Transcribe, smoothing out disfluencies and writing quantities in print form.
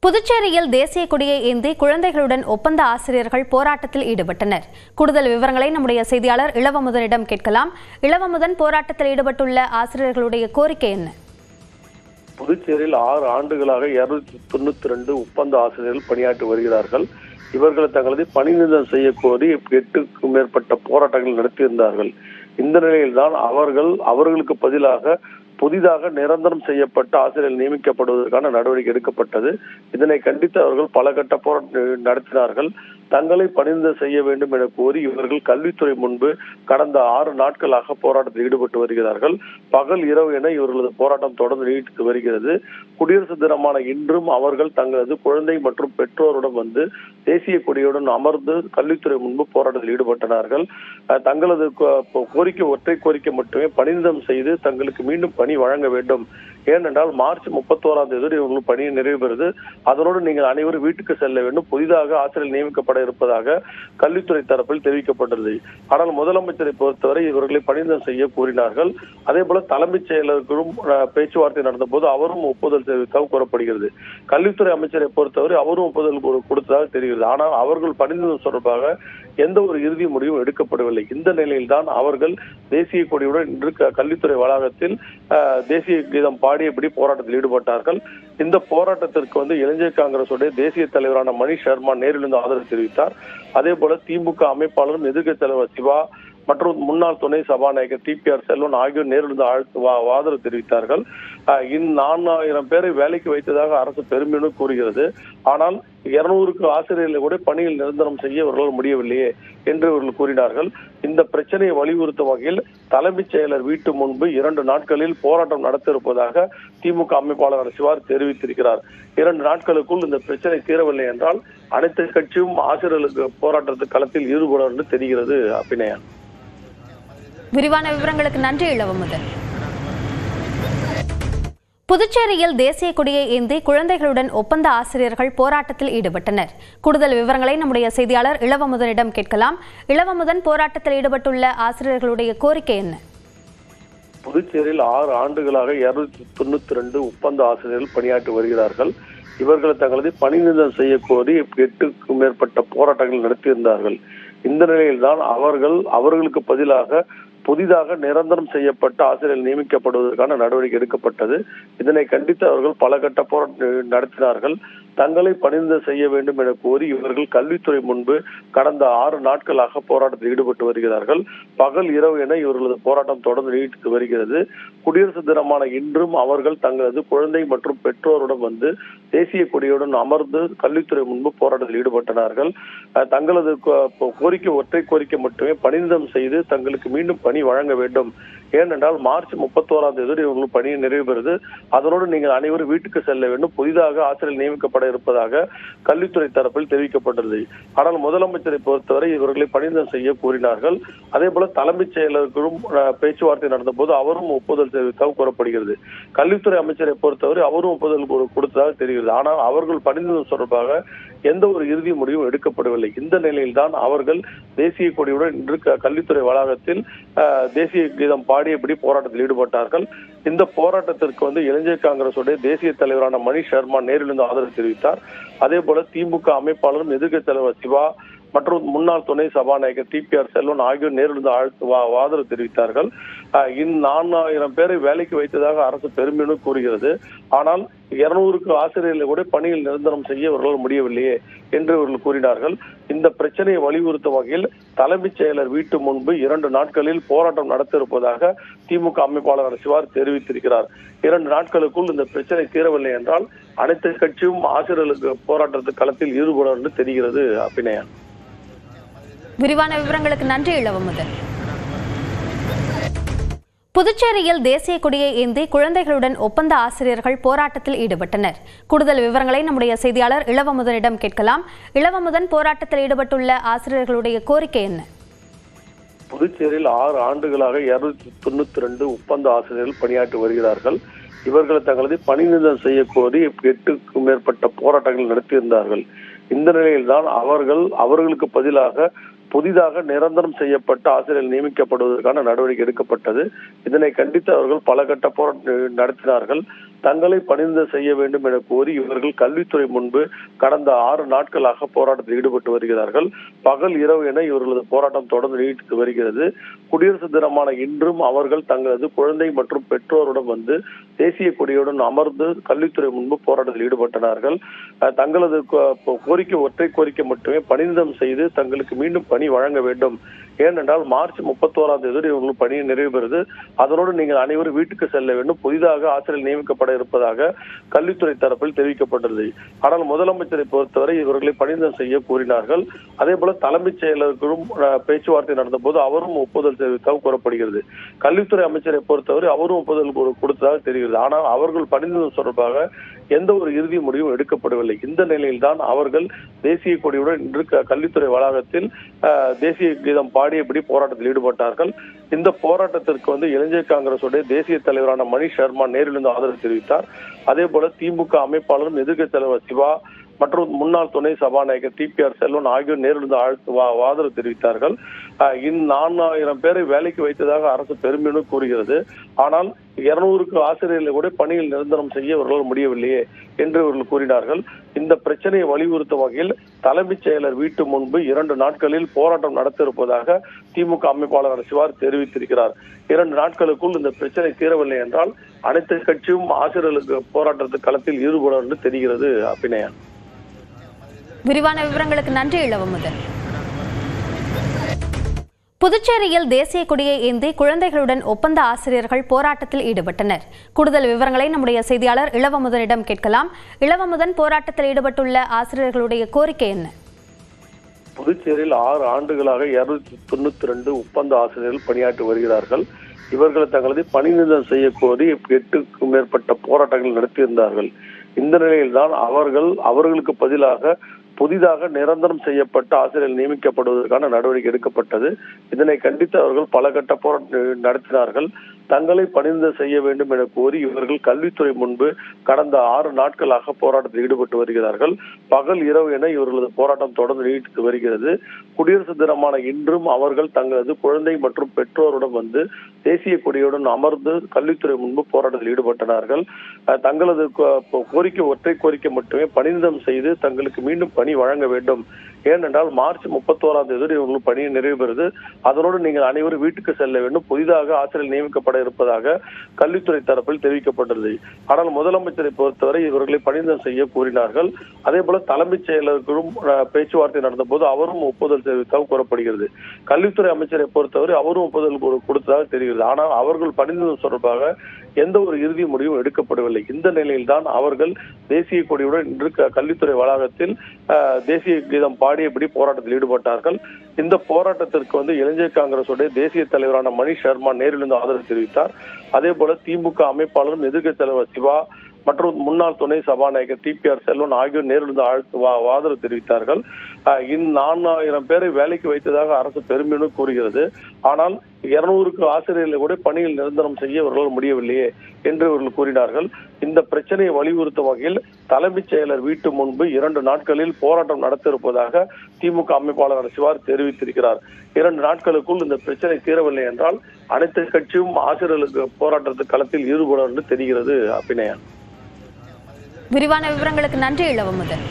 புதுச்சேரியில் தேசிய கொடியை ஏந்தி குழந்தைகளுடன் ஒப்பந்த ஆசிரியர்கள் போராட்டத்தில் ஈடுபட்டனர். கூடுதல் விவரங்களை நம்முடைய செய்தியாளர் இளவமுதனிடம் கேட்கலாம். இளவமுதன், போராட்டத்தில் ஈடுபட்டுள்ள ஆசிரியர்களுடைய கோரிக்கை என்ன? புதுச்சேரியில் 6 ஆண்டுகளாக 292 ஒப்பந்த ஆசிரியர்கள் பணியாற்றி வருகிறார்கள். இவர்கள் தங்களது பணி நிறுத்தம் செய்ய கோரி 8க்கும் மேற்பட்ட போராட்டங்கள் நடத்தியிருந்தார்கள். இந்த நிலையில்தான் அவர்களுக்கு பதிலாக புதிதாக நிரந்தரம் செய்யப்பட்ட ஆசிரியர்கள் நியமிக்கப்படுவதற்கான நடவடிக்கை எடுக்கப்பட்டது. இதனை கண்டித்து அவர்கள் பல கட்ட போராட்டம் நடத்தினார்கள். தங்களை பணிநிறுத்தம் செய்ய வேண்டும் என கோரி இவர்கள் கல்வித்துறை முன்பு கடந்த 6 நாட்களாக போராட்டத்தில் ஈடுபட்டு வருகிறார்கள். பகல் இரவு என இவர்களது போராட்டம் தொடர்ந்து நீடித்து வருகிறது. குடியரசு தினமான இன்றும் அவர்கள் தங்களது குழந்தை மற்றும் பெற்றோருடன் வந்து தேசிய கொடியுடன் அமர்ந்து கல்வித்துறை முன்பு போராட்டத்தில் ஈடுபட்டனார்கள். தங்களது ஒற்றை கோரிக்கை மட்டுமே பணிநிறுத்தம் செய்து தங்களுக்கு மீண்டும் பணி வழங்க வேண்டும். ஏனென்றால் மார்ச் 31ஆம் தேதி இவர்கள் பணியை நிறைவு பெறுது. அதனோடு நீங்கள் அனைவரும் வீட்டுக்கு செல்ல வேண்டும். புதிதாக ஆசிரியர் நியமிக்கப்பட இருப்பதாக கல்வித்துறை தரப்பில் தெரிவிக்கப்பட்டது. ஆனால் முதலமைச்சரை பொறுத்தவரை இவர்களை பணிநிறுத்தம் செய்ய கூறினார்கள். அதே போல தலைமைச் செயலருக்கும் பேச்சுவார்த்தை நடந்த போது அவரும் ஒப்புதல் தெரிவித்தாக கூறப்படுகிறது. கல்வித்துறை அமைச்சரை பொறுத்தவரை அவரும் ஒப்புதல் கொடுத்ததாக தெரிகிறது. ஆனால் அவர்கள் பணிநிறுத்தம் தொடர்பாக எந்த ஒரு இறுதி முடிவும் எடுக்கப்படவில்லை. இந்த நிலையில்தான் அவர்கள் தேசிய கொடியுடன் இன்று கல்வித்துறை வளாகத்தில் தேசிய கீதம் பாடியபடி போராட்டத்தில் ஈடுபட்டார்கள். இந்த போராட்டத்திற்கு இளைஞர் காங்கிரஸ் தேசிய தலைவரான மணிஷ் சர்மா நேரிலிருந்து ஆதரவு தெரிவித்தார். அதே போல திமுக அமைப்பாளரும் எதிர்க்கட்சி தலைவர் சிவா மற்றும் முன்னாள் துணை சபாநாயகர் TPR செல்வன் ஆகியோர் நேரிலிருந்து ஆதரவு தெரிவித்தார்கள். 4000 பேரை வேலைக்கு வைத்ததாக அரசு பெருமையுடன் கூறுகிறது. ஆனால் 200க்கு ஆசிரியர்களை கூட பணியில் நிரந்தரம் செய்ய இவர்களால் முடியவில்லையே என்று இவர்கள் கூறினார்கள். இந்த பிரச்சனையை வலியுறுத்தும் வகையில் தலைமைச் செயலர் வீட்டு முன்பு 2 நாட்களில் போராட்டம் நடத்த இருப்பதாக திமுக அமைப்பாளர் சிவா தெரிவித்திருக்கிறார். 2 நாட்களுக்குள் இந்த பிரச்சனை தீரவில்லை என்றால் அனைத்து கட்சியும் ஆசிரியர்களுக்கு போராட்டத்து களத்தில் ஈடுபடும் என்று தெரிகிறது. அபிநயா, விரிவான விவரங்களுக்கு நன்றி இளவமுதன். புதுச்சேரியில் தேசிய கொடியை ஏந்தி குழந்தைகளுடன் ஒப்பந்த ஆசிரியர்கள் போராட்டத்தில் ஈடுபட்டனர். கூடுதல் விவரங்களை நம்முடைய செய்தியாளர் இளவமுதனிடம் கேட்கலாம். இளவமுதன், போராட்டத்தில் ஈடுபட்டுள்ள ஆசிரியர்களுடைய கோரிக்கை என்ன? புதுச்சேரியில் 6 ஆண்டுகளாக 292 ஒப்பந்த ஆசிரியர்கள் பணியாற்றி வருகிறார்கள். இவர்கள் தங்களது பணி நிறுத்தம் செய்ய கோரி 8க்கும் மேற்பட்ட போராட்டங்கள் நடத்தியிருந்தார்கள். இந்த நிலையில்தான் அவர்களுக்கு பதிலாக புதிதாக நிரந்தரம் செய்யப்பட்ட ஆசிரியர்கள் நியமிக்கப்படுவதற்கான நடவடிக்கை எடுக்கப்பட்டது. இதனை கண்டித்து அவர்கள் பல கட்ட போராட்டம் நடத்தினார்கள். தங்களை பணிநிறுத்தம் செய்ய வேண்டும் என கோரி இவர்கள் கல்வித்துறை முன்பு கடந்த 6 நாட்களாக போராட்டத்தில் ஈடுபட்டு வருகிறார்கள். பகல் இரவு என இவர்களது போராட்டம் தொடர்ந்து நீடித்து வருகிறது. குடியரசு தினமான இன்றும் அவர்கள் தங்களது குழந்தை மற்றும் பெற்றோருடன் வந்து தேசிய கொடியுடன் அமர்ந்து கல்வித்துறை முன்பு போராட்டத்தில் ஈடுபட்டனார்கள். தங்களது ஒற்றை கோரிக்கை மட்டுமே பணிநிறுத்தம் செய்து தங்களுக்கு மீண்டும் பணி வழங்க வேண்டும். ஏனென்றால் மார்ச் 31ஆம் தேதி இவர்கள் பணியை நிறைவு பெறுது. அதனோடு நீங்கள் அனைவரும் வீட்டுக்கு செல்ல வேண்டும். புதிதாக ஆசிரியர் நியமிக்கப்பட இருப்பதாக கல்வித்துறை தரப்பில் தெரிவிக்கப்பட்டது. ஆனால் முதலமைச்சரை பொறுத்தவரை இவர்களை பணிநிறுத்தம் செய்ய கூறினார்கள். அதே போல தலைமைச் செயலருக்கும் பேச்சுவார்த்தை நடந்த போது அவரும் ஒப்புதல் தெரிவித்தாக கூறப்படுகிறது. கல்வித்துறை அமைச்சரை பொறுத்தவரை அவரும் ஒப்புதல் கொடுத்ததாக தெரிகிறது. ஆனால் அவர்கள் பணிநிறுத்தம் தொடர்பாக எந்த ஒரு இறுதி முடிவும் எடுக்கப்படவில்லை. இந்த நிலையில்தான் அவர்கள் தேசிய கொடியுடன் இன்று கல்வித்துறை வளாகத்தில் தேசிய கீதம் பாடியபடி போராட்டத்தில் ஈடுபட்டார்கள். இந்த போராட்டத்திற்கு இளைஞர் காங்கிரஸ் தேசிய தலைவரான மணிஷ் சர்மா நேரிலிருந்து ஆதரவு தெரிவித்தார். அதே போல திமுக அமைப்பாளரும் எதிர்க்கட்சி தலைவர் சிவா மற்றும் முன்னாள் துணை சபாநாயகர் TPR செல்வன் ஆகியோர் நேரிலிருந்து ஆதரவு தெரிவித்தார்கள். 4000 பேரை வேலைக்கு வைத்ததாக அரசு பெருமையுடன் கூறுகிறது. ஆனால் 200க்கு ஆசிரியர்களை கூட பணியில் நிரந்தரம் செய்ய இவர்களால் முடியவில்லையே என்று இவர்கள் கூறினார்கள். இந்த பிரச்சனையை வலியுறுத்தும் வகையில் தலைமைச் செயலர் வீட்டு முன்பு 2 நாட்களில் போராட்டம் நடத்த இருப்பதாக திமுக அமைப்பாளர் சிவா தெரிவித்திருக்கிறார். 2 நாட்களுக்குள் இந்த பிரச்சனை தீரவில்லை என்றால் அனைத்து கட்சியும் ஆசிரியர்களுக்கு போராட்டத்து களத்தில் ஈடுபடும் என்று தெரிகிறது. அபிநயா, விரிவான விவரங்களுக்கு நன்றி இளவமுதன். புதுச்சேரியில் தேசிய கொடியை ஏந்தி குழந்தைகளுடன் ஒப்பந்த ஆசிரியர்கள் போராட்டத்தில் ஈடுபட்டனர். கூடுதல் விவரங்களை நம்முடைய செய்தியாளர் இளவமுதனிடம் கேட்கலாம். இளவமுதன், போராட்டத்தில் ஈடுபட்டுள்ள ஆசிரியர்களுடைய கோரிக்கை என்ன? புதுச்சேரியில் 6 ஆண்டுகளாக 292 ஒப்பந்த ஆசிரியர்கள் பணியாற்றி வருகிறார்கள். இவர்கள் தங்களது பணி நிறுத்தம் செய்ய கோரி 8க்கும் மேற்பட்ட போராட்டங்கள் நடத்தியிருந்தார்கள். இந்த நிலையில்தான் அவர்களுக்கு பதிலாக புதிதாக நிரந்தரம் செய்யப்பட்ட ஆசிரியர்கள் நியமிக்கப்படுவதற்கான நடவடிக்கை எடுக்கப்பட்டது. இதனை கண்டித்து அவர்கள் பல கட்ட போராட்டம் நடத்தினார்கள். தங்களை பணிந்து செய்ய வேண்டும் என கோரி இவர்கள் கல்வித்துறை முன்பு கடந்த 6 நாட்களாக போராட்டத்தில் ஈடுபட்டு வருகிறார்கள். பகல் இரவு என இவர்களது போராட்டம் தொடர்ந்து நீடித்து வருகிறது. குடியரசு தினமான இன்றும் அவர்கள் தங்களது குழந்தை மற்றும் பெற்றோருடன் வந்து தேசிய கொடியுடன் அமர்ந்து கல்வித்துறை முன்பு போராட்டத்தில் ஈடுபட்டனார்கள். தங்களது கோரிக்கை ஒற்றை கோரிக்கை மட்டுமே, பணிநிதம் செய்து தங்களுக்கு மீண்டும் பணி வழங்க வேண்டும். ஏனென்றால் மார்ச் 31ஆம் தேதி இவர்கள் பணியை நிறைவு பெறுது. அதனோடு நீங்கள் அனைவரும் வீட்டுக்கு செல்ல வேண்டும். புதிதாக ஆசிரியர் நியமிக்கப்பட இருப்பதாக கல்வித்துறை தரப்பில் தெரிவிக்கப்பட்டது. ஆனால் முதலமைச்சரை பொறுத்தவரை இவர்களை பணிநிதம் செய்ய கூறினார்கள். அதே போல தலைமைச் செயலருக்கும் பேச்சுவார்த்தை நடந்த போது அவரும் ஒப்புதல் தெரிவித்தாக கூறப்படுகிறது. கல்வித்துறை அமைச்சரை பொறுத்தவரை அவரும் ஒப்புதல் கொடுத்ததாக தெரிகிறது. ஆனால் அவர்கள் பணிநிதம் தொடர்பாக எந்த ஒரு இறுதி முடிவும் எடுக்கப்படவில்லை. இந்த நிலையில்தான் அவர்கள் தேசிய கொடியுடன் இன்று கல்வித்துறை வளாகத்தில் தேசிய கீதம் பாடியபடி போராட்டத்தில் ஈடுபட்டார்கள். இந்த போராட்டத்திற்கு இளைஞர் காங்கிரசுடைய தேசிய தலைவரான மணிஷ் சர்மா நேரிலிருந்து ஆதரவு தெரிவித்தார். அதே போல திமுக அமைப்பாளரும் எதிர்க்கட்சி தலைவர் சிவா மற்றும் முன்னாள் துணை சபாநாயகர் டிபிஆர் செல்வன் ஆகியோர் நேரிலிருந்து ஆதரவு தெரிவித்தார்கள். 4000 பேரை வேலைக்கு வைத்ததாக அரசு பெருமையுடன் கூறுகிறது. ஆனால் 200க்கு ஆசிரியர்களை கூட பணியில் நிரந்தரம் செய்ய இவர்களால் முடியவில்லையே என்று இவர்கள் கூறினார்கள். இந்த பிரச்சனையை வலியுறுத்தும் வகையில் தலைமைச் செயலர் வீட்டு முன்பு 2 நாட்களில் போராட்டம் நடத்த இருப்பதாக திமுக அமைப்பாளர் சிவார் தெரிவித்திருக்கிறார். 2 நாட்களுக்குள் இந்த பிரச்சனை தீரவில்லை என்றால் அனைத்து கட்சியும் ஆசிரியர்களுக்கு போராட்டத்துக்கு களத்தில் ஈடுபடும் என்று தெரிகிறது. அபிநயா, விரிவான விவரங்களுக்கு நன்றி இளவமுதன். புதுச்சேரியில் தேசிய கொடியை ஏந்தி குழந்தைகளுடன் ஒப்பந்த ஆசிரியர்கள் போராட்டத்தில் ஈடுபட்டனர். கூடுதல் விவரங்களை நம்முடைய செய்தியாளர் இளவமுதனிடம் கேட்கலாம். இளவமுதன், போராட்டத்தில் ஈடுபட்டுள்ள ஆசிரியர்களுடைய கோரிக்கை என்ன? புதுச்சேரியில் 6 ஆண்டுகளாக 292 ஒப்பந்த ஆசிரியர்கள் பணியாற்றி வருகிறார்கள். இவர்களை தங்களது பணிநிதம் செய்ய கோரி 8க்கும் மேற்பட்ட போராட்டங்கள் நடத்தியிருந்தார்கள். இந்த நிலையில்தான் அவர்களுக்கு பதிலாக புதிதாக நிரந்தரம் செய்யப்பட்ட ஆசிரியர்கள் நியமிக்கப்படுவதற்கான நடவடிக்கை எடுக்கப்பட்டது. இதனை கண்டித்து அவர்கள் பல கட்ட போராட்டம் நடத்தினார்கள். தங்களை பணிநிதம் செய்ய வேண்டும் என கோரி இவர்கள் கல்வித்துறை முன்பு கடந்த 6 நாட்களாக போராட்டத்தில் ஈடுபட்டு வருகிறார்கள். பகல் இரவு என இவர்களது போராட்டம் தொடர்ந்து நீடித்து வருகிறது. குடியரசு தினமான இன்றும் அவர்கள் தங்களது குழந்தை மற்றும் பெற்றோருடன் வந்து தேசிய கொடியுடன் அமர்ந்து கல்வித்துறை முன்பு போராட்டத்தில் ஈடுபட்டனார்கள். தங்களது கோரிக்கை ஒற்றை கோரிக்கை மட்டுமே, பணிநிதம் செய்து தங்களுக்கு மீண்டும் பணி வழங்க வேண்டும். ஏனென்றால் மார்ச் 31ஆம் தேதி இவர்கள் பணியை நிறைவு பெறுது. அதனோடு நீங்கள் அனைவரும் வீட்டுக்கு செல்ல வேண்டும். புதிதாக ஆசிரியர் நியமிக்கப்பட இருப்பதாக கல்வித்துறை தரப்பில் தெரிவிக்கப்பட்டது. ஆனால் முதலமைச்சரை பொறுத்தவரை இவர்களை பணிநிதம் செய்ய கூறினார்கள். அதே போல தலைமைச் செயலருக்கும் பேச்சுவார்த்தை நடந்த போது அவரும் ஒப்புதல் தெரிவித்தாக கூறப்படுகிறது. கல்வித்துறை அமைச்சரை பொறுத்தவரை அவரும் ஒப்புதல் கொடுத்ததாக தெரிகிறது. ஆனால் அவர்கள் பணிநிதம் தொடர்பாக எந்த ஒரு இறுதி முடிவும் எடுக்கப்படவில்லை. இந்த நிலையில்தான் அவர்கள் தேசிய கொடியுடன் இன்று கல்வித்துறை வளாகத்தில் தேசிய கீதம் பாடியபடி போராட்டத்தில் ஈடுபட்டார்கள். இந்த போராட்டத்திற்கு இளைஞர் காங்கிரசுடைய தேசிய தலைவரான மணிஷ் சர்மா நேரிலிருந்து ஆதரவு தெரிவித்தார். அதே போல திமுக அமைப்பாளரும் எதிர்க்கட்சி தலைவர் சிவா மற்றும் முன்னாள் துணை சபாநாயகர் டிபிஆர் செல்வன் ஆகியோர் நேரிலிருந்து ஆதரவு தெரிவித்தார்கள். 4000 பேரை வேலைக்கு வைத்ததாக அரசு பெருமையுடன் கூறுகிறது. ஆனால் 200க்கு ஆசிரியர்களை கூட பணியில் நிரந்தரம் செய்ய இவர்களால் முடியவில்லையே என்று இவர்கள் கூறினார்கள். இந்த பிரச்சனையை வலியுறுத்தும் வகையில் தலைமைச் செயலர் வீட்டு முன்பு 2 நாட்களில் போராட்டம் நடத்த இருப்பதாக திமுக அமைப்பாளர் சிவார் தெரிவித்திருக்கிறார். 2 நாட்களுக்குள் இந்த பிரச்சனை தீரவில்லை என்றால் அனைத்து கட்சியும் ஆசிரியர்களுக்கு போராட்டத்துக்கு களத்தில் ஈடுபடும் என்று தெரிகிறது. அபிநயா, விரிவான விவரங்களுக்கு நன்றி இளவமுதன்.